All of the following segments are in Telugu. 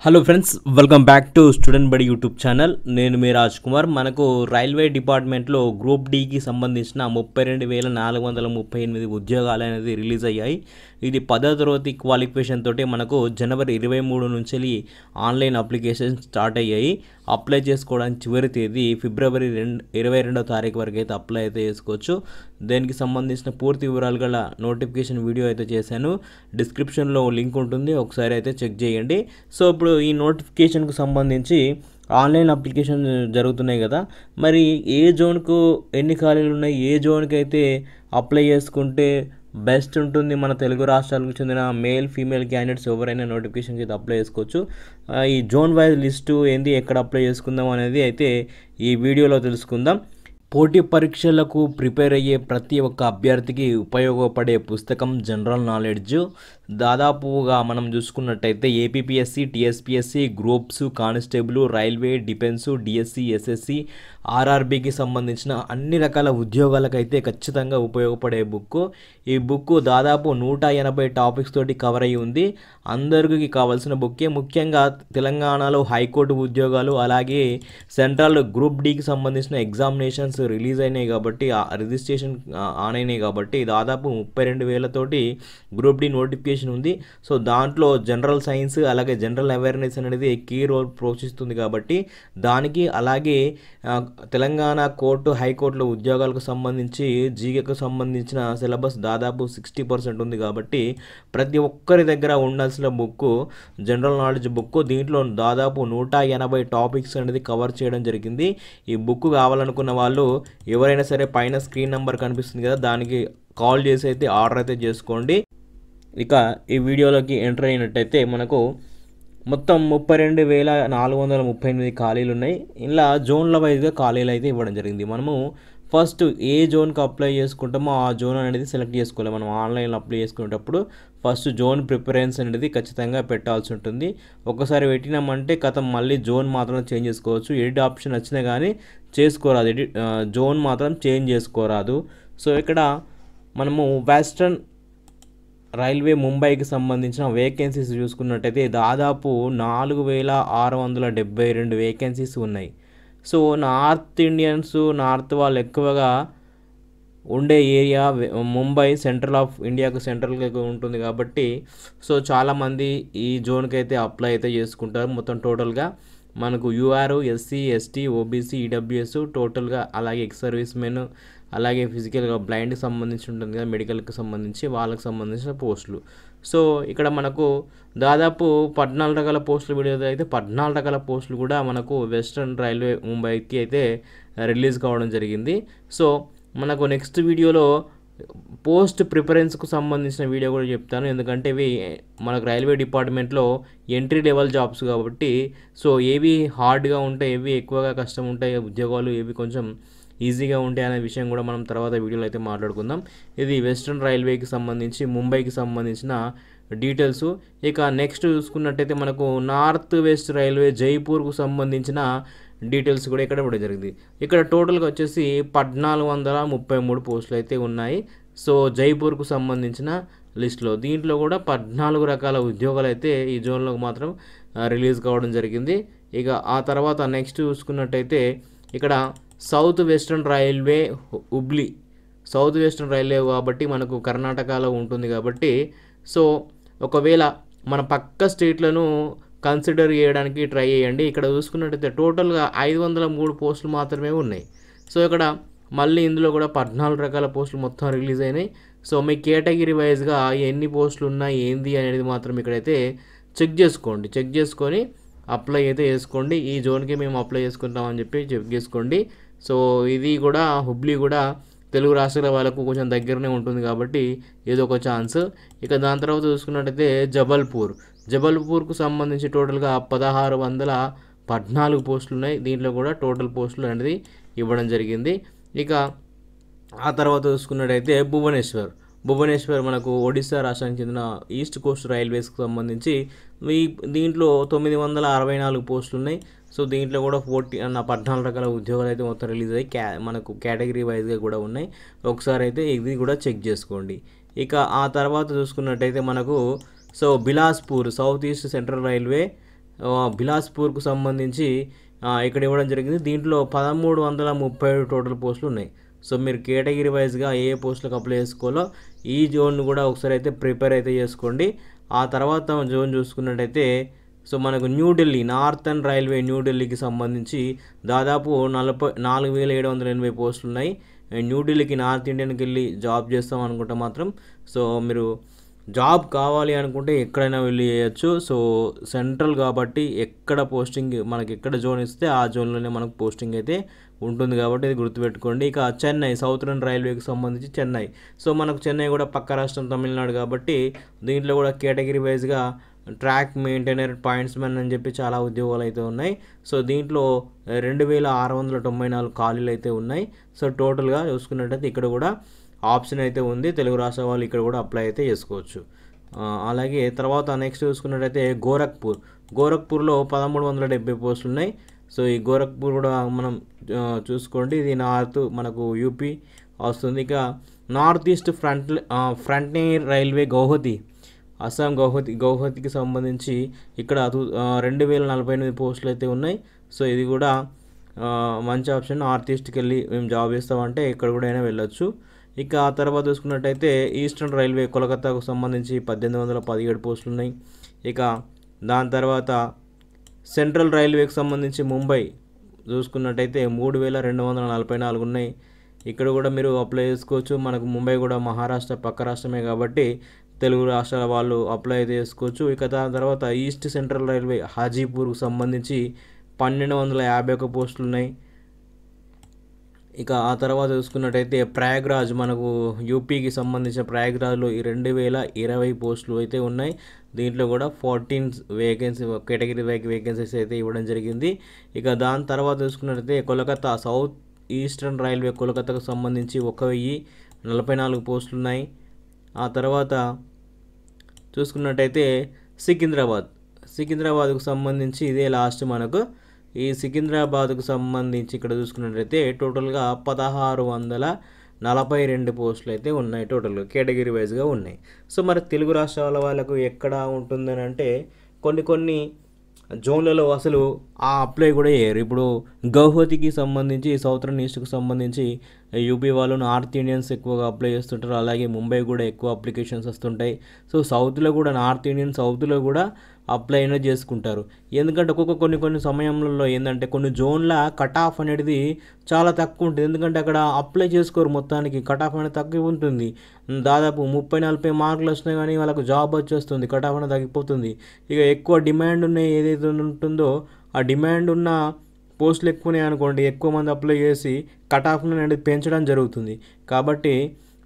Hello friends, welcome back to student బడి యూట్యూబ్ ఛానల్. నేను మీ రాజ్ కుమార్. మనకు రైల్వే డిపార్ట్మెంట్లో గ్రూప్ డీకి సంబంధించిన 32,438 ఉద్యోగాలు అనేది రిలీజ్ అయ్యాయి. ఇది 10వ తరగతి క్వాలిఫికేషన్ తోటి మనకు జనవరి 23 నుంచి ఆన్లైన్ అప్లికేషన్ స్టార్ట్ అయ్యాయి. అప్లై చేసుకోవడానికి చివరి తేదీ ఫిబ్రవరి 22వ తారీఖు వరకు అయితే అప్లై అయితే చేసుకోవచ్చు. దీనికి సంబంధించిన పూర్తి వివరాలు గల నోటిఫికేషన్ వీడియో అయితే చేశాను. డిస్క్రిప్షన్లో లింక్ ఉంటుంది, ఒకసారి అయితే చెక్ చేయండి. సో ఇప్పుడు ఈ నోటిఫికేషన్కు సంబంధించి ఆన్లైన్ అప్లికేషన్ జరుగుతున్నాయి కదా, మరి ఏ జోన్కు ఎన్ని ఖాళీలు ఉన్నాయి, ఏ జోన్కి అయితే అప్లై చేసుకుంటే బెస్ట్ ఉంటుంది, మన తెలుగు రాష్ట్రాలకు చెందిన మేల్ ఫీమేల్ క్యాండిడేట్స్ ఎవరైనా నోటిఫికేషన్కి అయితే అప్లై చేసుకోవచ్చు. ఈ జోన్ వైజ్ లిస్టు ఏంది, ఎక్కడ అప్లై చేసుకుందాం అనేది అయితే ఈ వీడియోలో తెలుసుకుందాం. పోటీ పరీక్షలకు ప్రిపేర్ అయ్యే ప్రతి ఒక్క అభ్యర్థికి ఉపయోగపడే పుస్తకం జనరల్ నాలెడ్జ్. దాదాపుగా మనం చూసుకున్నట్టయితే APPSC, TSPSC, groups, constable, railway, defence, DSC, SSC, ఆర్ఆర్బీకి సంబంధించిన అన్ని రకాల ఉద్యోగాలకైతే ఖచ్చితంగా ఉపయోగపడే బుక్. ఈ బుక్ దాదాపు 180 టాపిక్స్ తోటి కవర్ అయ్యి ఉంది. అందరికీ కావాల్సిన బుక్కే. ముఖ్యంగా తెలంగాణలో హైకోర్టు ఉద్యోగాలు, అలాగే సెంట్రల్ గ్రూప్ డీకి సంబంధించిన ఎగ్జామినేషన్స్ రిలీజ్ అయినాయి కాబట్టి, రిజిస్ట్రేషన్ ఆన్ అయినాయి కాబట్టి దాదాపు 32,000 తోటి గ్రూప్ డి నోటిఫికేషన్ ఉంది. సో దాంట్లో జనరల్ సైన్స్ అలాగే జనరల్ అవేర్నెస్ అనేది కీ రోల్ పోషిస్తుంది కాబట్టి దానికి, అలాగే తెలంగాణ కోర్టు హైకోర్టులో ఉద్యోగాలకు సంబంధించి జీకేకు సంబంధించిన సిలబస్ దాదాపు 60% ఉంది కాబట్టి ప్రతి ఒక్కరి దగ్గర ఉండాల్సిన బుక్ జనరల్ నాలెడ్జ్ బుక్. దీంట్లో దాదాపు 180 టాపిక్స్ అనేది కవర్ చేయడం జరిగింది. ఈ బుక్ కావాలనుకున్న వాళ్ళు ఎవరైనా సరే పైన స్క్రీన్ నెంబర్ కనిపిస్తుంది కదా, దానికి కాల్ చేసి అయితే ఆర్డర్ అయితే చేసుకోండి. ఇక ఈ వీడియోలోకి ఎంటర్ అయినట్టయితే మనకు మొత్తం 32,438 ఖాళీలు ఉన్నాయి. ఇలా జోన్ల వైజ్గా ఖాళీలు అయితే ఇవ్వడం జరిగింది. మనము ఫస్ట్ ఏ జోన్కి అప్లై చేసుకుంటామో ఆ జోన్ అనేది సెలెక్ట్ చేసుకోవాలి. మనం ఆన్లైన్లో అప్లై చేసుకునేటప్పుడు ఫస్ట్ జోన్ ప్రిఫరెన్స్ అనేది ఖచ్చితంగా పెట్టాల్సి ఉంటుంది. ఒకసారి పెట్టినామంటే మళ్ళీ జోన్ మాత్రం చేంజ్ చేసుకోవచ్చు. ఎడిట్ ఆప్షన్ వచ్చినా కానీ చేసుకోరాదు, జోన్ మాత్రం చేంజ్ చేసుకోరాదు. సో ఇక్కడ మనము వెస్ట్రన్ రైల్వే ముంబైకి సంబంధించిన వేకెన్సీస్ చూసుకున్నట్టయితే దాదాపు 4,672 వేకెన్సీస్ ఉన్నాయి. సో నార్త్ ఇండియన్స్, నార్త్ వాళ్ళు ఎక్కువగా ఉండే ఏరియా ముంబై సెంట్రల్ ఆఫ్ ఇండియాకు సెంట్రల్గా ఉంటుంది కాబట్టి సో చాలామంది ఈ జోన్కి అయితే అప్లై అయితే చేసుకుంటారు. మొత్తం టోటల్గా మనకు UR, SC, ST, OBC, EWS టోటల్గా, అలాగే ఎక్స్ సర్వీస్ మెన్, అలాగే ఫిజికల్గా బ్లైండ్కి సంబంధించి ఉంటుంది కదా, మెడికల్కి సంబంధించి వాళ్ళకి సంబంధించిన పోస్టులు. సో ఇక్కడ మనకు దాదాపు 14 రకాల పోస్టులు విడుదల అయితే 14 రకాల పోస్టులు కూడా మనకు వెస్ట్రన్ రైల్వే ముంబైకి అయితే రిలీజ్ కావడం జరిగింది. సో మనకు నెక్స్ట్ వీడియోలో పోస్ట్ ప్రిఫరెన్స్కు సంబంధించిన వీడియో కూడా చెప్తాను, ఎందుకంటే ఇవి మనకు రైల్వే డిపార్ట్మెంట్లో ఎంట్రీ లెవెల్ జాబ్స్ కాబట్టి సో ఏవి హార్డ్గా ఉంటాయి, ఏవి ఎక్కువగా కష్టం ఉంటాయి ఉద్యోగాలు, ఏవి కొంచెం ఈజీగా ఉంటాయి అనే విషయం కూడా మనం తర్వాత వీడియోలో అయితే మాట్లాడుకుందాం. ఇది వెస్ట్రన్ రైల్వేకి సంబంధించి ముంబైకి సంబంధించిన డీటెయిల్స్. ఇక నెక్స్ట్ చూసుకున్నట్టయితే మనకు నార్త్ వెస్ట్ రైల్వే జైపూర్కు సంబంధించిన డీటెయిల్స్ కూడా ఇక్కడ ఇవ్వడం జరిగింది. ఇక్కడ టోటల్గా వచ్చేసి 1,433 పోస్టులు అయితే ఉన్నాయి. సో జైపూర్కు సంబంధించిన లిస్టులో దీంట్లో కూడా 14 రకాల ఉద్యోగాలు అయితే ఈ జోన్లో మాత్రం రిలీజ్ కావడం జరిగింది. ఇక ఆ తర్వాత నెక్స్ట్ చూసుకున్నట్టయితే ఇక్కడ south western railway Hubli, south western railway కాబట్టి మనకు కర్ణాటకలో ఉంటుంది కాబట్టి సో ఒకవేళ మన పక్క స్టేట్లను కన్సిడర్ చేయడానికి ట్రై చేయండి. ఇక్కడ చూసుకున్నట్టయితే టోటల్గా 503 పోస్టులు మాత్రమే ఉన్నాయి. సో ఇక్కడ మళ్ళీ ఇందులో కూడా 14 రకాల పోస్టులు మొత్తం రిలీజ్ అయినాయి. సో మీ కేటగిరీ వైజ్గా ఎన్ని పోస్టులు ఉన్నాయి ఏంది అనేది మాత్రం ఇక్కడైతే చెక్ చేసుకోండి. చెక్ చేసుకొని అప్లై అయితే చేసుకోండి. ఈ జోన్కి మేము అప్లై చేసుకుంటామని చెప్పి చెక్ చేసుకోండి. సో ఇది కూడా హుబ్లీ కూడా తెలుగు రాష్ట్రాల వాళ్ళకు కొంచెం దగ్గరనే ఉంటుంది కాబట్టి ఏదో ఒక ఛాన్స్. ఇక దాని తర్వాత చూసుకున్నట్టయితే జబల్పూర్కు సంబంధించి టోటల్గా 1,614 పోస్టులు ఉన్నాయి. దీంట్లో కూడా టోటల్ పోస్టులు అనేది ఇవ్వడం జరిగింది. ఇక ఆ తర్వాత చూసుకున్నట్టయితే భువనేశ్వర్ మనకు ఒడిశా రాష్ట్రానికి చెందిన ఈస్ట్ కోస్ట్ రైల్వేస్కి సంబంధించి దీంట్లో 964 పోస్టులు ఉన్నాయి. సో దీంట్లో కూడా 14 రకాల ఉద్యోగాలు అయితే మొత్తం రిలీజ్ అయ్యి మనకు కేటగిరీ వైజ్గా కూడా ఉన్నాయి. ఒకసారి అయితే ఇది కూడా చెక్ చేసుకోండి. ఇక ఆ తర్వాత చూసుకున్నట్టయితే మనకు so Bilaspur south east central railway బిలాస్పూర్కు సంబంధించి ఇక్కడ ఇవ్వడం జరిగింది. దీంట్లో 1337 టోటల్ పోస్టులు ఉన్నాయి. సో మీరు కేటగిరీ వైజ్గా ఏ పోస్టులకు అప్లై చేసుకోవాలో ఈ జోన్ కూడా ఒకసారి అయితే ప్రిపేర్ అయితే చేసుకోండి. ఆ తర్వాత జోన్ చూసుకున్నట్టయితే సో మనకు న్యూఢిల్లీ నార్థన్ రైల్వే న్యూఢిల్లీకి సంబంధించి దాదాపు 4780 పోస్టులు ఉన్నాయి. న్యూఢిల్లీకి నార్త్ ఇండియన్కి వెళ్ళి జాబ్ చేస్తాం అనుకుంటే మాత్రం సో మీరు జాబ్ కావాలి అనుకుంటే ఎక్కడైనా వెళ్ళి చేయొచ్చు. సో సెంట్రల్ కాబట్టి ఎక్కడ పోస్టింగ్ మనకి ఎక్కడ జోన్ ఇస్తే ఆ జోన్లోనే మనకు పోస్టింగ్ అయితే ఉంటుంది కాబట్టి ఇది గుర్తుపెట్టుకోండి. ఇక చెన్నై సౌతర్న్ రైల్వేకి సంబంధించి చెన్నై. సో మనకు చెన్నై కూడా పక్క రాష్ట్రం తమిళనాడు కాబట్టి దీంట్లో కూడా కేటగిరీ వైజ్గా ట్రాక్ మెయింటైనర్ పాయింట్స్ మ్యాన్ అని చెప్పి చాలా ఉద్యోగాలు అయితే ఉన్నాయి. సో దీంట్లో 2694 ఖాళీలు అయితే ఉన్నాయి. సో టోటల్గా చూసుకున్నట్టయితే ఇక్కడ కూడా ఆప్షన్ అయితే ఉంది. తెలుగు రాష్ట్ర వాళ్ళు ఇక్కడ కూడా అప్లై అయితే చేసుకోవచ్చు. అలాగే తర్వాత నెక్స్ట్ చూసుకున్నట్టయితే గోరఖ్పూర్లో 1370 పోస్టులు ఉన్నాయి. సో ఈ గోరఖ్పూర్ కూడా మనం చూసుకోండి. ఇది నార్త్ మనకు యూపీ వస్తుంది. ఇక north east frontier railway Assam గౌహతికి సంబంధించి ఇక్కడ 2048 పోస్టులు అయితే ఉన్నాయి. సో ఇది కూడా మంచి ఆప్షన్. నార్త్ ఈస్ట్కి వెళ్ళి మేము జాబ్ చేస్తామంటే ఇక్కడ కూడా అయినా వెళ్ళొచ్చు. ఇక ఆ తర్వాత చూసుకున్నట్టయితే ఈస్టర్న్ రైల్వే కోలకత్తాకు సంబంధించి 1817 పోస్టులు ఉన్నాయి. ఇక దాని తర్వాత సెంట్రల్ రైల్వేకి సంబంధించి ముంబై చూసుకున్నట్టయితే 3244 ఉన్నాయి. ఇక్కడ కూడా మీరు అప్లై చేసుకోవచ్చు. మనకు ముంబై కూడా మహారాష్ట్ర పక్క రాష్ట్రమే కాబట్టి తెలుగు రాష్ట్రాల వాళ్ళు అప్లై అయితే చేసుకోవచ్చు. ఇక దాని తర్వాత ఈస్ట్ సెంట్రల్ రైల్వే హాజీపూర్కు సంబంధించి 1251 పోస్టులు ఉన్నాయి. ఇక ఆ తర్వాత చూసుకున్నట్టయితే ప్రయాగ్రాజ్ మనకు యూపీకి సంబంధించిన ప్రయాగ్రాజ్లో 2020 పోస్టులు అయితే ఉన్నాయి. దీంట్లో కూడా 14 కేటగిరీ వేకెన్సీస్ అయితే ఇవ్వడం జరిగింది. ఇక దాని తర్వాత చూసుకున్నట్టయితే కోలకత్తా సౌత్ ఈస్టర్న్ రైల్వే కోలకత్తాకు సంబంధించి 1044 పోస్టులు ఉన్నాయి. ఆ తర్వాత చూసుకున్నట్టయితే సికింద్రాబాద్కు సంబంధించి ఇదే లాస్ట్ మనకు. ఈ సికింద్రాబాద్కు సంబంధించి ఇక్కడ చూసుకున్నట్లయితే టోటల్గా 1642 పోస్టులు అయితే ఉన్నాయి. టోటల్గా కేటగిరీ వైజ్గా ఉన్నాయి. సో మరి తెలుగు రాష్ట్రాల వాళ్ళకు ఎక్కడ ఉంటుందని అంటే కొన్ని జోన్లలో అసలు ఆ అప్లై కూడా చేయరు. ఇప్పుడు గౌహతికి సంబంధించి సౌతర్న్ ఈస్ట్కి సంబంధించి యూపీ వాళ్ళు నార్త్ ఇండియన్స్ ఎక్కువగా అప్లై చేస్తుంటారు. అలాగే ముంబై కూడా ఎక్కువ అప్లికేషన్స్ వస్తుంటాయి. సో సౌత్లో కూడా నార్త్ ఇండియన్ సౌత్లో కూడా అప్లై అయినా చేసుకుంటారు. ఎందుకంటే కొన్ని సమయంలో ఏంటంటే కొన్ని జోన్ల కట్ ఆఫ్ అనేది చాలా తక్కువ ఉంటుంది. ఎందుకంటే అక్కడ అప్లై చేసుకోరు, మొత్తానికి కట్ ఆఫ్ అనేది తక్కువ ఉంటుంది. దాదాపు 30-40 మార్కులు వచ్చినా కానీ వాళ్ళకు జాబ్ వచ్చేస్తుంది, కట్ ఆఫ్ అనేది తగ్గిపోతుంది. ఇక ఎక్కువ డిమాండ్ ఉన్న ఏదైతే ఉంటుందో ఆ డిమాండ్ ఉన్న పోస్టులు ఎక్కువనే అనుకోండి, ఎక్కువ మంది అప్లై చేసి కట్ ఆఫ్ను అనేది పెంచడం జరుగుతుంది. కాబట్టి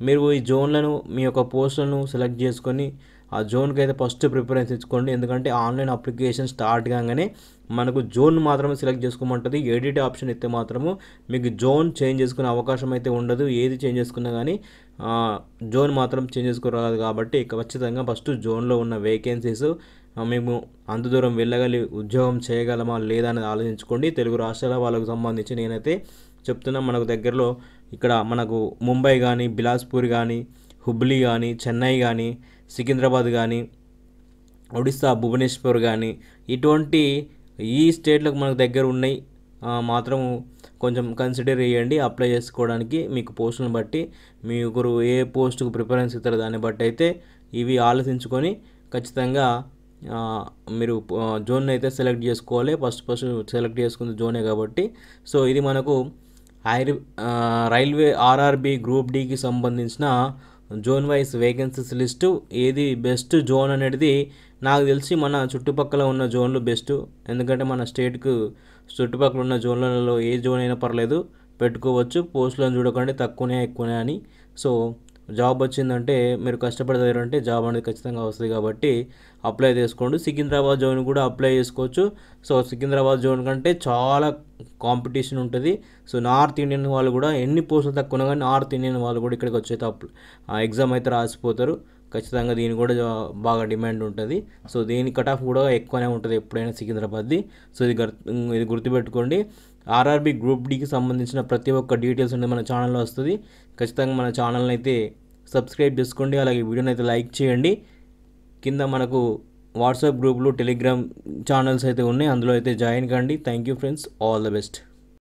మీరు ఈ జోన్లను మీ యొక్క పోస్టులను సెలెక్ట్ చేసుకొని ఆ జోన్కి అయితే ఫస్ట్ ప్రిఫరెన్స్ ఇచ్చుకోండి. ఎందుకంటే ఆన్లైన్ అప్లికేషన్ స్టార్ట్ కాగానే మనకు జోన్ మాత్రమే సెలెక్ట్ చేసుకోమంటుంది. ఎడిట్ ఆప్షన్ ఇస్తే మాత్రము మీకు జోన్ చేంజ్ చేసుకునే అవకాశం అయితే ఉండదు. ఏది చేంజ్ చేసుకున్నా కానీ జోన్ మాత్రం చేంజ్ చేసుకోరాదు. కాబట్టి ఖచ్చితంగా ఫస్ట్ జోన్లో ఉన్న వేకెన్సీస్ మేము అంత దూరం వెళ్ళగలి ఉద్యోగం చేయగలమా లేదా అనేది ఆలోచించుకోండి. తెలుగు రాష్ట్రాల వాళ్ళకు సంబంధించి నేనైతే చెప్తున్నా, మనకు దగ్గరలో ఇక్కడ మనకు ముంబై కానీ, బిలాస్పూర్ కానీ, హుబ్లీ కానీ, చెన్నై కానీ, సికింద్రాబాద్ కానీ, ఒడిస్సా భువనేశ్వర్ కానీ ఇటువంటి ఈ స్టేట్లకు మనకు దగ్గర ఉన్నాయి. మాత్రం కొంచెం కన్సిడర్ చేయండి అప్లై చేసుకోవడానికి. మీకు పోస్టులను బట్టి మీ ఒకరు ఏ పోస్టుకు ప్రిఫరెన్స్ ఇస్తారో దాన్ని బట్టి అయితే ఇవి ఆలోచించుకొని ఖచ్చితంగా మీరు జోన్ అయితే సెలెక్ట్ చేసుకోవాలి. ఫస్ట్ సెలెక్ట్ చేసుకుంది జోనే కాబట్టి. సో ఇది మనకు రైల్వే ఆర్ఆర్బి గ్రూప్ డికి సంబంధించిన జోన్ వైజ్ వేకెన్సీస్ లిస్టు. ఏది బెస్ట్ జోన్ అనేది నాకు తెలిసి మన చుట్టుపక్కల ఉన్న జోన్లు బెస్ట్. ఎందుకంటే మన స్టేట్కు చుట్టుపక్కల ఉన్న జోన్లలో ఏ జోన్ అయినా పర్లేదు పెట్టుకోవచ్చు. పోస్టులను చూడకండి తక్కువనే ఎక్కువనే అని. సో జాబ్ వచ్చిందంటే మీరు కష్టపడతారంటే జాబ్ అనేది ఖచ్చితంగా వస్తుంది కాబట్టి అప్లై చేసుకోండి. సికింద్రాబాద్ జోన్ కూడా అప్లై చేసుకోవచ్చు. సో సికింద్రాబాద్ జోన్ కంటే చాలా కాంపిటీషన్ ఉంటుంది. సో నార్త్ ఇండియన్ వాళ్ళు కూడా ఎన్ని పోస్టులు తక్కువ ఉన్నా కానీ నార్త్ ఇండియన్ వాళ్ళు కూడా ఇక్కడికి వచ్చేది ఎగ్జామ్ అయితే రాసిపోతారు. ఖచ్చితంగా దీని కూడా బాగా డిమాండ్ ఉంటుంది. సో దీని కట్ ఆఫ్ కూడా ఎక్కువనే ఉంటుంది ఎప్పుడైనా సికింద్రాబాద్ది. సో ఇది గుర్తుపెట్టుకోండి. ఆర్ఆర్బి గ్రూప్ డికి సంబంధించిన ప్రతి ఒక్క డీటెయిల్స్ అనేది మన ఛానల్లో వస్తుంది. ఖచ్చితంగా మన ఛానల్ని అయితే సబ్స్క్రైబ్ చేసుకోండి. అలాగే వీడియోని అయితే లైక్ చేయండి. కింద మనకు వాట్సాప్ గ్రూపులు, టెలిగ్రామ్ ఛానల్స్ అయితే ఉన్నాయి, అందులో అయితే జాయిన్ కండి. Thank you friends, all the best.